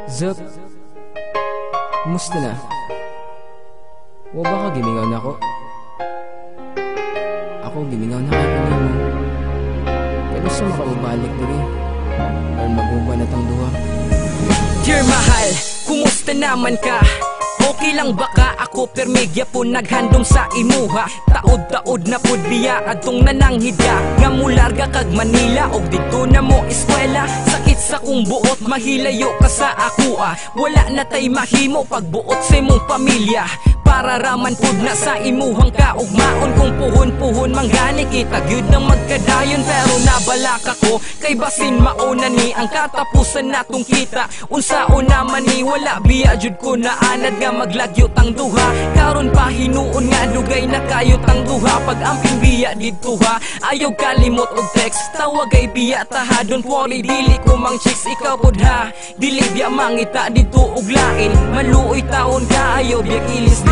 Zup, kumusta na? O baka gimingaw na ako? Ako gimingaw na kayo mo. Pero sa makaubalik na rin or mag-uba na tang duha. Dear mahal, kumusta naman ka? Okay lang baka ako permigya po naghandom sa imuha. Taod-taod na pud biya adtong nananghidya nga mularga kag Manila og dito na mo eskwela. Sakit sa kong buot mahilayo ka sa akua. Wala na tay mahimo pagbuot sa imong pamilya. Para raman pud na sa imuhang kaugmaon. Kung puhon-puhon manggani kita gyud nang magkadayon. Pero nabalak ako kay basin mauna ni ang katapusan natong kita. Unsaon naman ni wala biya jud ko na anad nga maglagyo tang duha. Karon pa hinuon nga dugay na kayo tang duha. Pag amping biya dito ha, ayaw kalimot og text. Tawag ay biya taha, don't worry dili ko mang chicks ikaw pud ha. Dili biya mangita dito og lain. Maluoy taon ka ayaw biya ilis